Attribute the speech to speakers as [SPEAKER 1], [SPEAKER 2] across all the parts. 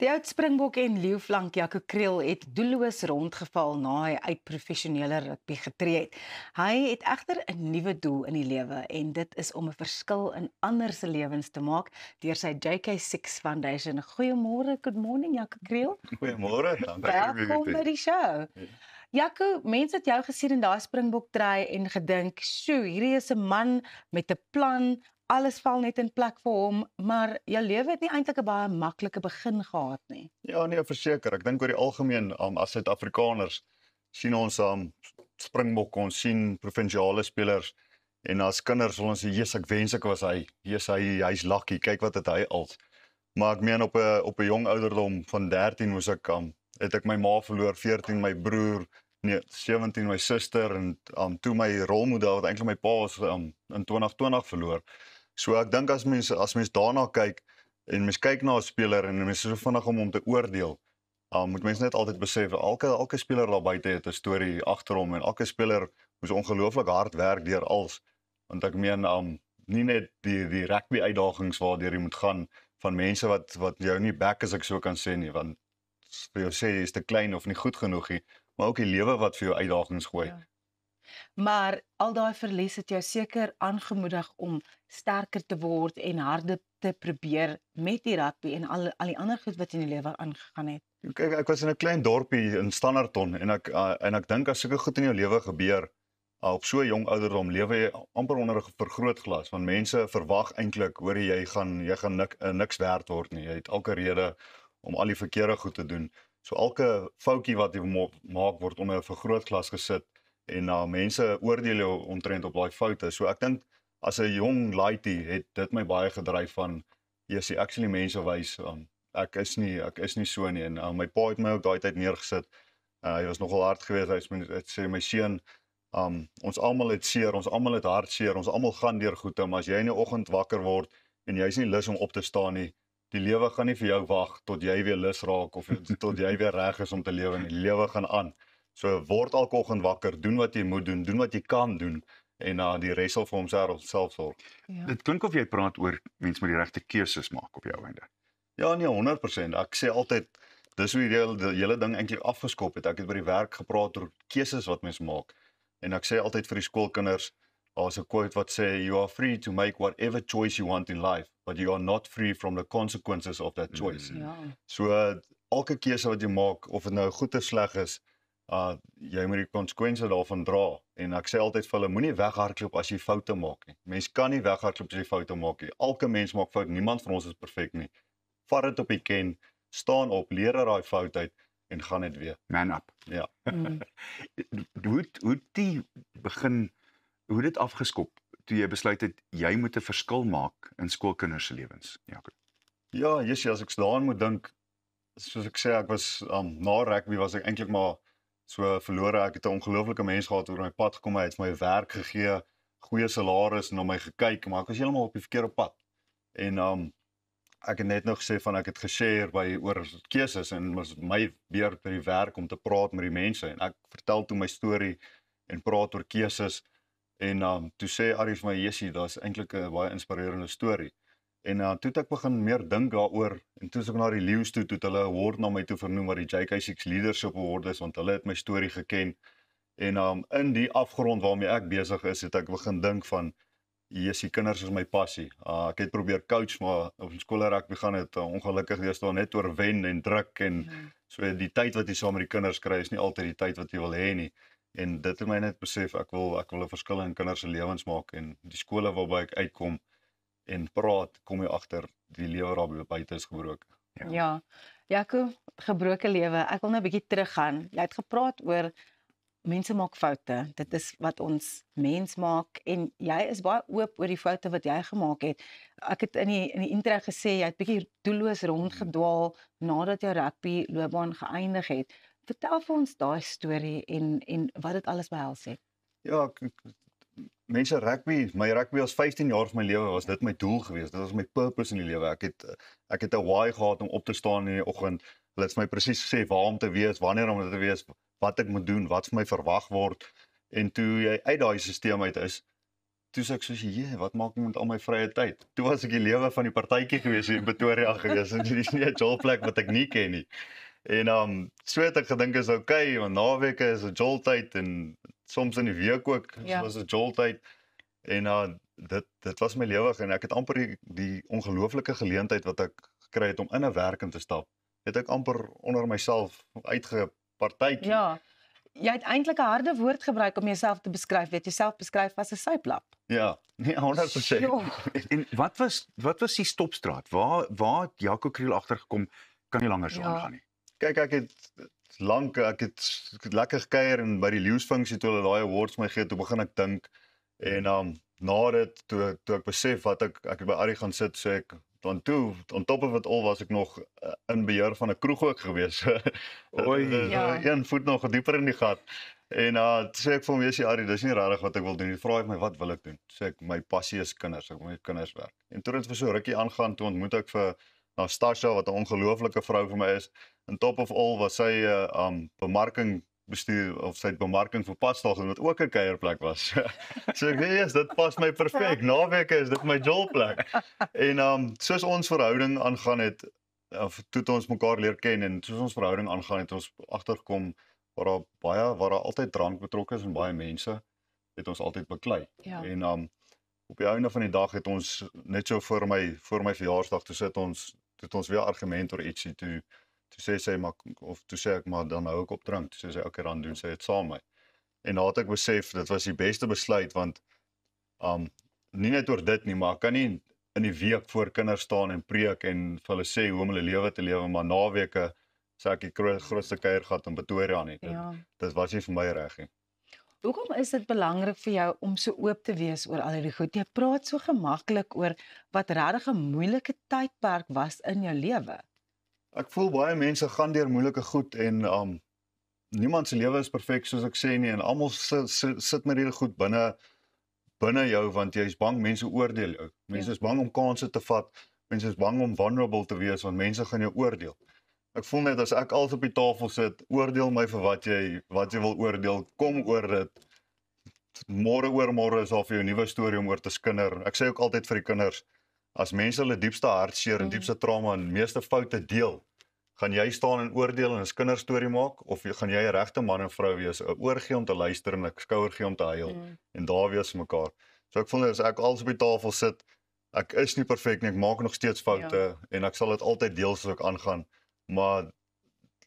[SPEAKER 1] Die oud Springbok en leeuflank Jaco Kriel het doelloos rondgeval na hy uit professionele rugby getree het. Hy het egter 'n nuwe doel in die lewe en dit is om 'n verskil in ander se lewens te maak deur sy JK6 Foundation. Goeiemôre, good morning Jaco Kriel.
[SPEAKER 2] Goeiemôre, dankie.
[SPEAKER 1] Welkom by die show. Jaco, mense het jou gesien in daai Springbok try en gedink, "Sjoe, hierdie is 'n man met 'n plan. Alles val net in plek vir hom, maar jou lewe het nie eintlik 'n baie maklike begin gehad nie."
[SPEAKER 2] Ja, nee, verseker. Ek dink oor die algemeen, as Suid-Afrikaners sien ons Springbok, ons sien provinsiale spelers en as kinders wil ons sê, "Jesus, ek wens ek was hy. Hy's lucky. Kyk wat het hy als." Maar ek meen op 'n jong ouderdom van 13 moes ek het ek my ma verloor, 14 my broer, 17 my suster en toe my rolmodel wat eintlik my pa was in 2020 verloor. So ek dink as mens daarna kyk en mens kyk na 'n speler en mens is so vinnig om te oordeel, moet mens net altyd besef elke speler daar buite het 'n storie agter hom en elke speler moes ongelooflik hard werk deur als. Want ek meen nie net die rugby uitdagings waardeur jy moet gaan van mense wat jou nie back as ek so kan sê nie, want vir jou sê jy is te klein of nie goed genoeg nie, maar ook die lewe wat vir jou uitdagings gooi.
[SPEAKER 1] Ja. Maar al daai verlies het jou seker aangemoedig om sterker te word en harder te probeer met die rugby en al die ander goed wat in die lewe aangegaan het.
[SPEAKER 2] Kyk, ek was in 'n klein dorpie in Standerton en ek dink as sulke goed in jou lewe gebeur, op so 'n jong ouderdom lewe jy amper onder 'n vergrootglas, want mense verwag eintlik, hoor jy gaan niks werd word nie. Jy het elke rede om al die verkeerde goed te doen. So elke foutjie wat jy maak word onder 'n vergrootglas gesit en mense oordeel jou omtrent op daai foute. So ek dink as 'n jong laaitie het dit my baie gedryf van yes, actually mense wys ek is nie so nie en my pa het my ook daai tyd neergesit. Hy was nogal hard geweest. Hy sê my seun, ons almal het seer, ons almal het hartseer, ons almal gaan deur goeie, maar as jy in die oggend wakker word en jy is nie lus om op te staan nie, die lewe gaan nie vir jou wag tot jy weer lus raak of tot jy weer reg is om te lewe nie. Die lewe gaan aan. So word elke oggend wakker, doen wat jy moet doen wat jy kan doen en die res sal vir homself sorg.
[SPEAKER 3] Ja. Dit klink of jy praat oor mense met die regte keuses maak op jou einde.
[SPEAKER 2] Ja, nee, 100%. Ek sê altyd dis hoe die hele ding eintlik afgeskop het. Ek het by die werk gepraat oor keuses wat mens maak. En ek sê altyd vir die skoolkinders, daar's 'n quote wat sê you are free to make whatever choice you want in life, but you are not free from the consequences of that choice.
[SPEAKER 1] Ja.
[SPEAKER 2] So elke keuse wat jy maak, of dit nou goed of sleg is, jy moet die konsekwensies daarvan dra. En ek sê altyd vir hulle, moenie weghardloop as jy foute maak nie. Mens kan nie weghardloop as jy foute maak nie. Elke mens maak foute, niemand van ons is perfek nie. Vat dit op die ken, staan op, leer uit daai fout uit en gaan dit weer.
[SPEAKER 3] Man up.
[SPEAKER 2] Ja.
[SPEAKER 3] Hoe dit afgeskop toe jy besluit het jy moet 'n verskil maak in skoolkinders se lewens, Jaco?
[SPEAKER 2] Ja, Jessie, as ek daaraan moet dink, soos ek sê, ek was na rugby was ek eintlik maar so verlore. Ek het 'n ongelooflike mens gehad oor my pad gekom, hy het my werk gegee, goeie salaris en na my gekyk, maar ek was heeltemal op die verkeerde pad. En ek het net nog gesê van ek het geshare oor keuses en was my weer by die werk om te praat met die mense en ek vertel toe my storie en praat oor keuses en toe sê Arie vir my, "Jessie, daar's eintlik 'n baie inspirerende storie." En toe het ek begin meer dink daaroor en toe is ek na die Leeu's toe het hulle 'n award na my toe vernoem wat die JK6 Leadership Award is, want hulle het my storie geken. En in die afgrond waarmee ek besig is, het ek begin dink van Jessie, kinders is my passie. Ek het probeer coach, maar op skool rugby gaan dit ongelukkig deesdae net oor wen en druk en so die tyd wat jy saam met die kinders kry is nie altyd die tyd wat jy wil hê nie. En dit het my net besef ek wil 'n verskil in kinders se lewens maak en die skole waarby ek uitkom en praat, kom jy agter die lewe daar buite is gebroken.
[SPEAKER 1] Ja. Jaco, gebroke lewe. Ek wil nou 'n bietjie teruggaan. Jy het gepraat oor mense maak foute. Dit is wat ons mens maak en jy is baie oop oor die foute wat jy gemaak het. Ek het in die intro gesê jy het bietjie doelloos rondgedwaal nadat jou rugby loopbaan geëindig het. Vertel vir ons daai storie en wat dit alles behels het.
[SPEAKER 2] Ja, mense my rugby was 15 jaar van my lewe, was dit my doel geweest. Dit was my purpose in die lewe. Ek het 'n why gehad om op te staan in die oggend. Hulle het my presies gesê waar om te wees, wanneer om te wees, wat ek moet doen, wat vir my verwag word. En toe jy uit daai stelsel uit is, toe sê ek soos, "Jee, wat maak ek met al my vrye tyd?" Toe was ek die lewe van die partytjie gewees in Pretoria gewees en dis nie 'n jolplek wat ek nie ken nie. En so het ek gedink is okay, want naweke is 'n joltyd en soms in die week ook
[SPEAKER 1] Ja.
[SPEAKER 2] was 'n joltyd. En dit was my lewe en ek het amper die ongelooflike geleentheid wat ek gekry het om in 'n werk in te stap, het ek amper onder myself uitgepartytjie.
[SPEAKER 1] Ja. Jy het eintlik 'n harde woord gebruik om jouself te beskryf. Jy het jouself beskryf as 'n suiplap.
[SPEAKER 2] Ja, nee, 100%.
[SPEAKER 1] Jo.
[SPEAKER 3] En wat was die stopstraat? Waar het Jaco Kriel agtergekom kan nie langer so
[SPEAKER 1] Ja.
[SPEAKER 3] aangaan nie.
[SPEAKER 2] Kyk, ek het lekker gekuier en by die leeufunksie toe hulle daai awards my gee, toe begin ek dink en na dit toe ek besef wat ek het by Arie gaan sit, sê ek dan toe on top of it all was ek nog in beheer van 'n kroeg ook gewees.
[SPEAKER 3] Oei.
[SPEAKER 1] Ja.
[SPEAKER 2] Een voet nog dieper in die gat. En toe sê ek vir hom, "Wees jy Arie, dis nie regtig wat ek wil doen nie." Vra hy my, "Wat wil ek doen?" Sê ek, "My passie is kinders, ek wil met kinders werk." En toe het vir so rukkie aangaan, toe ontmoet ek vir Nastasha wat 'n ongelooflike vrou vir my is. On top of all was sy bemarking bestuur of sy het bemarking vir Padstal gedoen wat ook 'n kuierplek was. So ek weet, dit pas my perfek. Naweke is dit my jolplek. En soos ons verhouding aangaan het, of toe het ons mekaar leer ken en soos ons verhouding aangaan het ons agtergekom waar daar altyd drank betrokke is en baie mense het ons altyd beklei.
[SPEAKER 1] Ja.
[SPEAKER 2] En op die einde van die dag het ons net so voor my verjaarsdag toe het ons weer argument oor ietsie toe sê sy maar toe sê ek maar dan hou ek op drank. Toe sê sy okay, dan doen sy dit saam met my. En daar het ek besef dit was die beste besluit want nie net oor dit nie, maar ek kan nie in die week voor kinders staan en preek en vir hulle sê hoe om hulle lewe te lewe, maar naweke sê ek die grootste kuiergat in Pretoria nie.
[SPEAKER 1] Ja.
[SPEAKER 2] Dit was nie vir my reg nie.
[SPEAKER 1] Hoekom is dit belangrik vir jou om so oop te wees oor al hierdie goed? Jy praat so gemaklik oor wat regtig 'n moeilike tydperk was in jou lewe.
[SPEAKER 2] Ek voel baie mense gaan deur moeilike goed en niemand se lewe is perfek soos ek sê nie en almal sit met hierdie goed binne jou want jy is bang mense oordeel jou. Mense is bang om kansse te vat. Mense is bang om vulnerable te wees want mense gaan jou oordeel. Ek voel net as ek alles op die tafel sit, oordeel my vir wat jy wil oordeel, kom oor dit. Môre oor môre is daar vir jou 'n nuwe storie om oor te skinder. Ek sê ook altyd vir die kinders, as mense hulle diepste hartseer en diepste trauma en meeste foute deel, gaan jy staan en oordeel en 'n kinderstorie maak of gaan jy 'n regte man en vrou wees, 'n oor gee om te luister en 'n skouer gee om te huil en daar wees mekaar. So ek voel net as ek alles op die tafel sit, ek is nie perfek nie, ek maak nog steeds foute en ek sal dit altyd deel soos ek aangaan, maar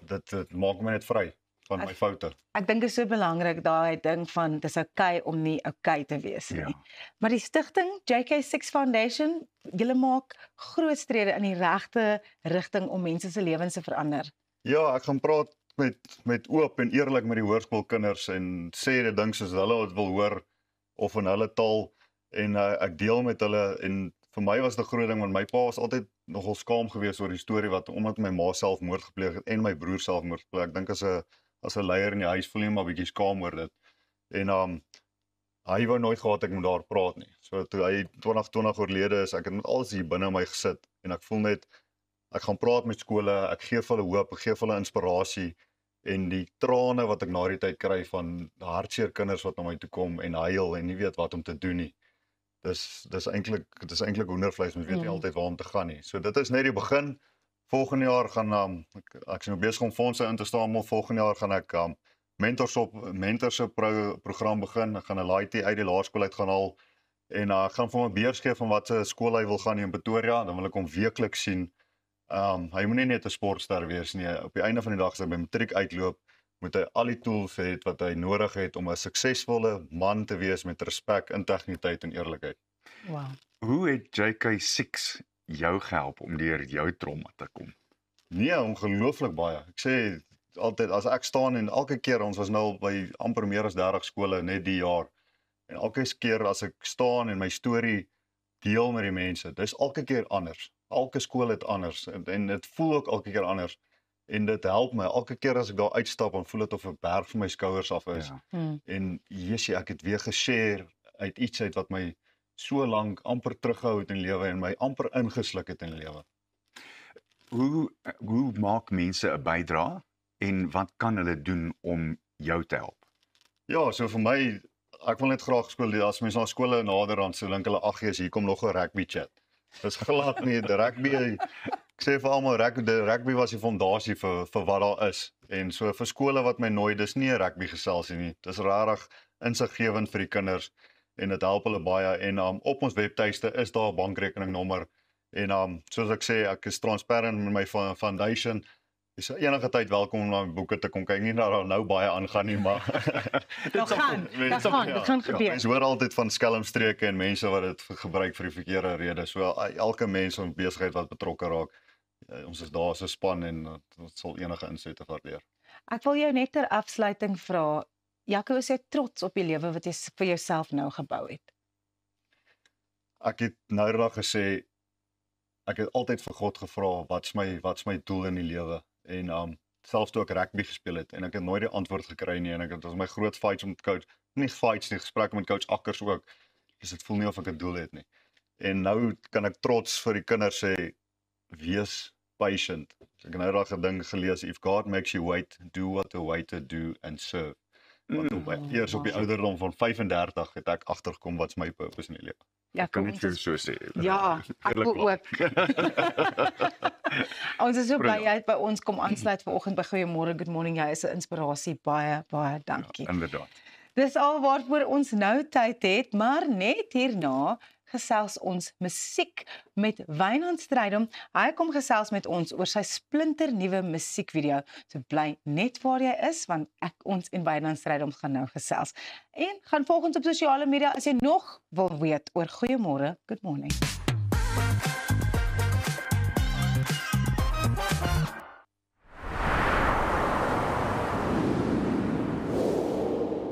[SPEAKER 2] dit maak my net vry van my foute.
[SPEAKER 1] Ek dink dit is so belangrik daai ding van dis okay om nie okay te wees nie.
[SPEAKER 3] Ja.
[SPEAKER 1] Maar die stigting JK6 Foundation, julle maak groot strede in die regte rigting om mense se lewens te verander.
[SPEAKER 2] Ja, ek gaan praat met oop en eerlik met die hoërskoolkinders en sê die ding soos hulle dit wil hoor of in hulle taal en ek deel met hulle en vir my was dit 'n groot ding want my pa was altyd nogal skaam geweest oor die storie wat omdat my ma selfmoord gepleeg het en my broer selfmoord gepleeg. Ek dink as 'n leier in die huis voel jy maar bietjie skaam oor dit. En hy wou nooit gehad ek moet daar praat nie. So toe hy 2020 oorlede is, ek het met alles hier binne my gesit en ek voel net ek gaan praat met skole, ek gee vir hulle hoop, ek gee vir hulle inspirasie en die trane wat ek na die tyd kry van hartseer kinders wat na my toe kom en huil en nie weet wat om te doen nie. Dis eintlik hoendervleis, mens weet nie altyd waar om te gaan nie. So dit is net die begin. Volgende jaar gaan ek is nou besig om fondse in te stamel. Volgende jaar gaan ek mentorship program begin. Ek gaan 'n laaitie uit die laerskool uit gaan haal en ek gaan vir hom 'n beurs gee van wat se skool hy wil gaan in Pretoria. Dan wil ek hom weekliks sien. Hy moet nie net 'n sportster wees nie. Op die einde van die dag as hy by matriek uitloop, moet hy al die tools hê wat hy nodig het om 'n suksesvolle man te wees met respek, integriteit en eerlikheid.
[SPEAKER 1] Wow.
[SPEAKER 3] Hoe het JK6 jou gehelp om deur jou trauma te kom?
[SPEAKER 2] Nee, ongelooflik baie. Ek sê altyd as ek staan en elke keer ons was nou by amper meer as 30 skole net die jaar. En elke keer as ek staan en my storie deel met die mense, dis elke keer anders. Elke skool het anders en dit voel ook elke keer anders. En dit help my elke keer as ek daar uitstap en voel dit of 'n berg van my skouers af is.
[SPEAKER 3] Ja.
[SPEAKER 2] En Jessie, ek het weer geshare uit iets uit wat my so lank amper teruggehou het in lewe en my amper ingesluk het in lewe.
[SPEAKER 3] Hoe maak mense 'n bydrae en wat kan hulle doen om jou te help?
[SPEAKER 2] Ja, so vir my ek wil net graag skool, as mense na skole nader dan so dink hulle ag jy's hier kom nog 'n rugby chat. Dis glad nie, die rugby ek sê vir almal rugby was die fondasie vir wat daar is. En so vir skole wat my nooi, dis nie 'n rugby geselsie nie. Dis regtig insiggewend vir die kinders en dit help hulle baie en op ons webtuiste is daar 'n bankrekeningnommer en soos ek sê, ek is transparant met my foundation. Is enige tyd welkom om na my boeke te kom kyk. Nie dat daar nou baie aangaan nie, maar
[SPEAKER 1] dit gaan gebeur.
[SPEAKER 2] Mense hoor altyd van skelmstreke en mense wat dit gebruik vir die verkeerde redes. So elke mens in besigheid wat betrokke raak, ons is daar as 'n span en ons sal enige insette waardeer.
[SPEAKER 1] Ek wil jou net ter afsluiting vra, Jaco, is jy trots op die lewe wat jy vir jouself nou gebou het?
[SPEAKER 2] Ek het nou eendag gesê, ek het altyd vir God gevra, wat's my doel in die lewe? En selfs toe ek rugby gespeel het en ek het nooit die antwoord gekry nie en dit was my groot fights met coach, nie fights nie, gesprekke met coach Akkers ook. Dus dit voel nie of ek 'n doel het nie. En nou kan ek trots vir die kinders sê, wees patient. Ek het nou daag 'n ding gelees, if God makes you wait, do what the waiter do and serve. Want eers op die ouderdom van 35 het ek agtergekom wat's my purpose in die lewe.
[SPEAKER 1] Ja,
[SPEAKER 3] Kan net vir jou so sê.
[SPEAKER 1] Ja, ek wil ook. Ons is so bly jy het by ons kom aansluit vanoggend by Goeiemôre, Good Morning. Jy is 'n inspirasie. Baie dankie.
[SPEAKER 3] Ja, inderdaad.
[SPEAKER 1] Dis al waarvoor ons nou tyd het, maar net hierna gesels ons musiek met Wynand Strydom. Hy kom gesels met ons oor sy splinternuwe musiekvideo. So bly net waar jy is, want ons en Wynand Strydom gaan nou gesels. En gaan volg ons op sosiale media as jy nog wil weet oor Goeiemôre, Good Morning.